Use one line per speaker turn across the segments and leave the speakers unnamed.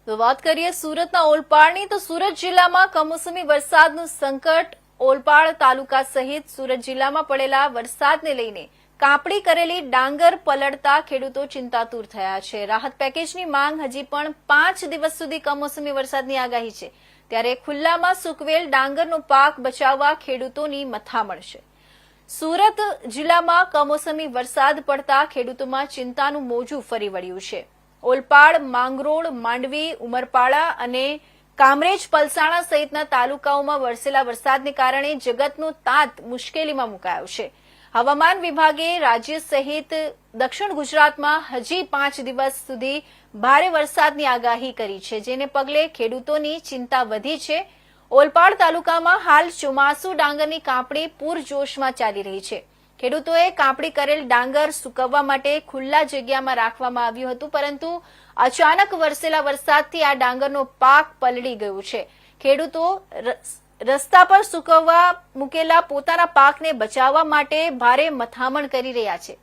તો વાત કરીએ સુરતના ઓલપાડની તો સુરત જિલ્લામાં કમોસમી વરસાદનું સંકટ ઓલપાડ તાલુકા સહિત સુરત જિલ્લામાં પડેલા વરસાદને લઈને કાપણી કરેલી ડાંગર પલળતા ખેડૂતો ચિંતાતુર થયા છે। રાહત પેકેજની માંગ હજી પણ 5 દિવસ સુધી કમોસમી વરસાદની આગાહી છે, ત્યારે ખુલ્લામાં સૂકવેલ ડાંગરનો પાક બચાવવા ખેડૂતોની મથામણ છે। સુરત જિલ્લામાં કમોસમી વરસાદ પડતા ખેડૂતોમાં ચિંતાનું મોજું ફરી વળ્યું છે। ઓલપાડ, માંગરોળ, માંડવી, ઉમરપાડા અને કામરેજ, પલસાણા સહિતના તાલુકાઓમાં વરસેલા વરસાદને કારણે જગતનો તાત મુશ્કેલીમાં મુકાયો છે। હવામાન વિભાગે રાજ્ય સહિત દક્ષિણ ગુજરાતમાં હજી 5 દિવસ સુધી ભારે વરસાદની આગાહી કરી છે, જેને પગલે ખેડૂતોની ચિંતા વધી છે। ઓલપાડ તાલુકામાં હાલ ચોમાસુ ડાંગરની કાપણી પૂરજોશમાં ચાલી રહી છે। ખેડૂતોએ કાપણી કરેલ ડાંગર સૂકવવા માટે ખુલ્લા જગ્યામાં રાખવામાં આવ્યું હતું, પરંતુ અચાનક વરસેલા વરસાદથી આ ડાંગરનો પાક પલળી ગયો છે। ખેડૂતો રસ્તા પર સૂકવવા મૂકેલા પોતાના પાકને બચાવવા માટે ભારે મથામણ કરી રહ્યા છે।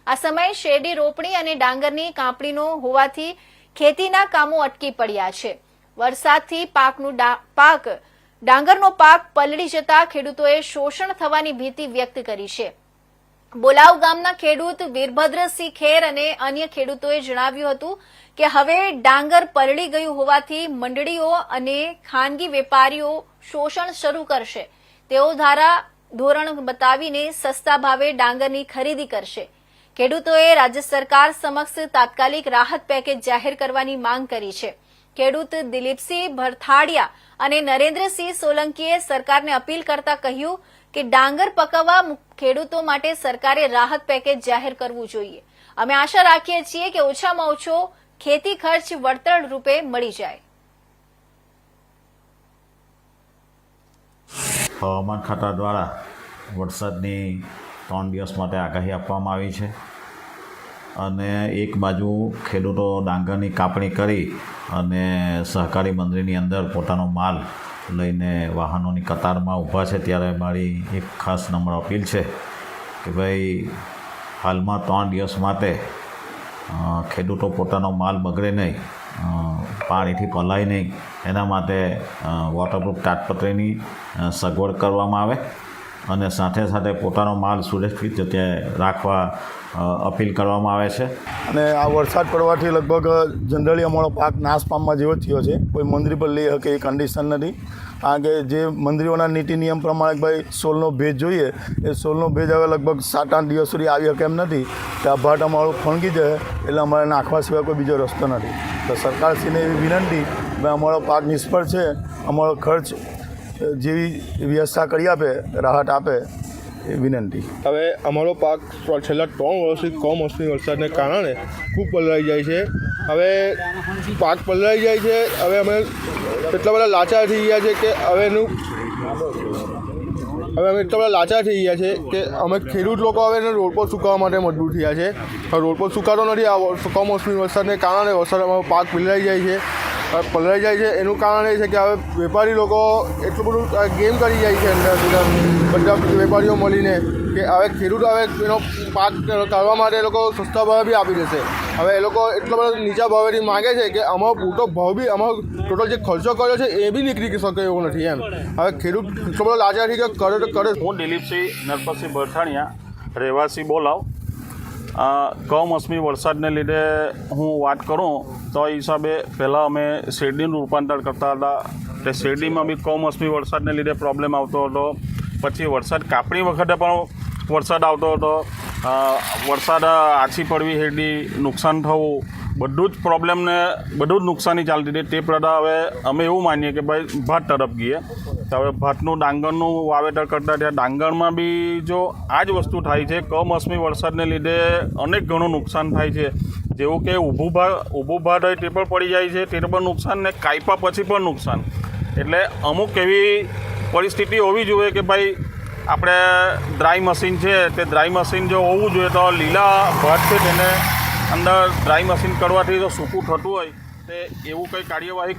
આ સમયે શેરડી રોપણી અને ડાંગરની કાપણીનો હોવાથી ખેતીના કામો અટકી પડ્યા છે। વરસાદથી ડાંગરનો પાક પલળી જતા ખેડૂતોએ શોષણ થવાની ભીતિ વ્યક્ત કરી છે। બોલાવ ગામના ખેડૂત વીરભદ્રસિંહ ખેર અને અન્ય ખેડૂતોએ જણાવ્યું હતું કે હવે ડાંગર પલળી ગયું હોવાથી મંડળીઓ અને ખાનગી વેપારીઓ શોષણ શરૂ કરશે। તેઓ ધારા ધોરણ બતાવીને સસ્તા ભાવે ડાંગરની ખરીદી કરશે। ખેડૂતોએ રાજ્ય સરકાર સમક્ષ તાત્કાલિક રાહત પેકેજ જાહેર કરવાની માંગ કરી છે। ખેડૂત દિલીપસિંહ ભરથાડિયા અને નરેન્દ્રસિંહ સોલંકીએ સરકારને અપીલ કરતા કહ્યું કે ડાંગર પકવવા ખેડૂતો માટે સરકારે રાહત પેકેજ જાહેર કરવું જોઈએ। અમે આશા રાખીએ છીએ કે ઓછામાં ઓછો ખેતી ખર્ચ વળતર રૂપે મળી જાય।
હવામાન ખાતા દ્વારા વરસાદની 3 દિવસ માટે આગાહી આપવામાં આવી છે અને એક બાજુ ખેડૂતો ડાંગરની કાપણી કરી અને સહકારી મંડળીની અંદર પોતાનો માલ લઈને વાહનોની કતારમાં ઊભા છે, ત્યારે મારી એક ખાસ નમ્ર અપીલ છે કે ભાઈ હાલમાં 3 દિવસ માટે ખેડૂતો પોતાનો માલ બગડે નહીં, પાણીથી પલાય નહીં, એના માટે વોટરપ્રૂફ તાડપત્રીની સગવડ કરવામાં આવે અને સાથે સાથે પોતાનો માલ સુરક્ષિત જગ્યાએ રાખવા અપીલ કરવામાં આવે છે।
અને આ વરસાદ પડવાથી લગભગ જનરલી અમારો પાક નાશ પામવા જેવો થયો છે। કોઈ મંદિર પર લઈ શકે એ કન્ડિશન નથી, કારણ કે જે મંદિરોના નીતિ નિયમ પ્રમાણે ભાઈ સોલનો ભેજ જોઈએ, એ સોલનો ભેજ હવે લગભગ 7-8 દિવસ સુધી આવી શકે એમ નથી। કે આ ભાટ અમારું ફણગી જાય એટલે અમારે નાખવા સિવાય કોઈ બીજો રસ્તો નથી। તો સરકારશ્રીને એવી વિનંતી, ભાઈ અમારો પાક નિષ્ફળ છે, અમારો ખર્ચ જેવી વ્યવસ્થા કરી આપે, રાહત આપે એ વિનંતી।
હવે અમારો પાક છેલ્લા 3 વર્ષથી કમોસમી વરસાદને કારણે ખૂબ પલળાઈ જાય છે। હવે પાક પલળાઈ જાય છે, હવે અમે એટલા બધા લાચાર થઈ ગયા છે કે અમે એટલા બધા લાચાર થઈ ગયા છે કે અમે ખેડૂત લોકો હવે રોડ પર સુકાવવા માટે મજબૂર થયા છે। હવે રોડ પર સુકાતો નથી, આ કમોસમી વરસાદને કારણે અમારો પાક પલળાઈ જાય છે। એનું કારણ એ છે કે હવે વેપારી લોકો એટલું બધું ગેમ કરી જાય છે અંદર બધા વેપારીઓ મળીને કે હવે ખેડૂતો હવે એનો પાક કાઢવા માટે એ લોકો સસ્તા ભાવે બી આપી દેશે। હવે એ લોકો એટલો બધો નીચા ભાવેથી માગે છે કે અમારો પૂરતો ભાવ બી અમારો ટોટલ જે ખર્ચો કર્યો છે એ બી નીકળી શકે એવું નથી એમ। હવે ખેડૂત એટલો બધો લાચાર થઈ કે કરે તો કરે।
હું દિલીપસિંહ નરપતસિંહ ભરથાણિયા, રહેવાસી બોલાવ। કમોસમી વરસાદને લીધે હું વાત કરું તો એ હિસાબે પહેલાં અમે શેરડીનું રૂપાંતર કરતા હતા, તે શેરડીમાં બી કમોસમી વરસાદને લીધે પ્રોબ્લેમ આવતો હતો। પછી વરસાદ કાપણી વખતે પણ વરસાદ આવતો હતો, વરસાદ આછી પડવી, શેરડી નુકસાન થવું, બધું જ પ્રોબ્લેમને બધું જ નુકસાની ચાલતી હતી। તે પ્રથા હવે અમે એવું માનીએ કે ભાઈ ભાત તરફ ગઈએ, તો હવે ભાતનું ડાંગરનું વાવેતર કરતાં ત્યાં ડાંગરમાં બી જો આ જ વસ્તુ થાય છે, કમોસમી વરસાદને લીધે અનેક ઘણું નુકસાન થાય છે। જેવું કે ઊભું ભાત હોય તે પણ પડી જાય છે, તે પણ નુકસાન, ને કાપ્યા પછી પણ નુકસાન। એટલે અમુક એવી પરિસ્થિતિ હોવી જોઈએ કે ભાઈ આપણે ડ્રાય મશીન છે, તે ડ્રાય મશીન જો હોવું જોઈએ તો લીલા ભાત છે તેને અંદર ડ્રાય મશીન કરવાથી જો સૂકું થતું હોય તે એવું કંઈ કાર્યવાહી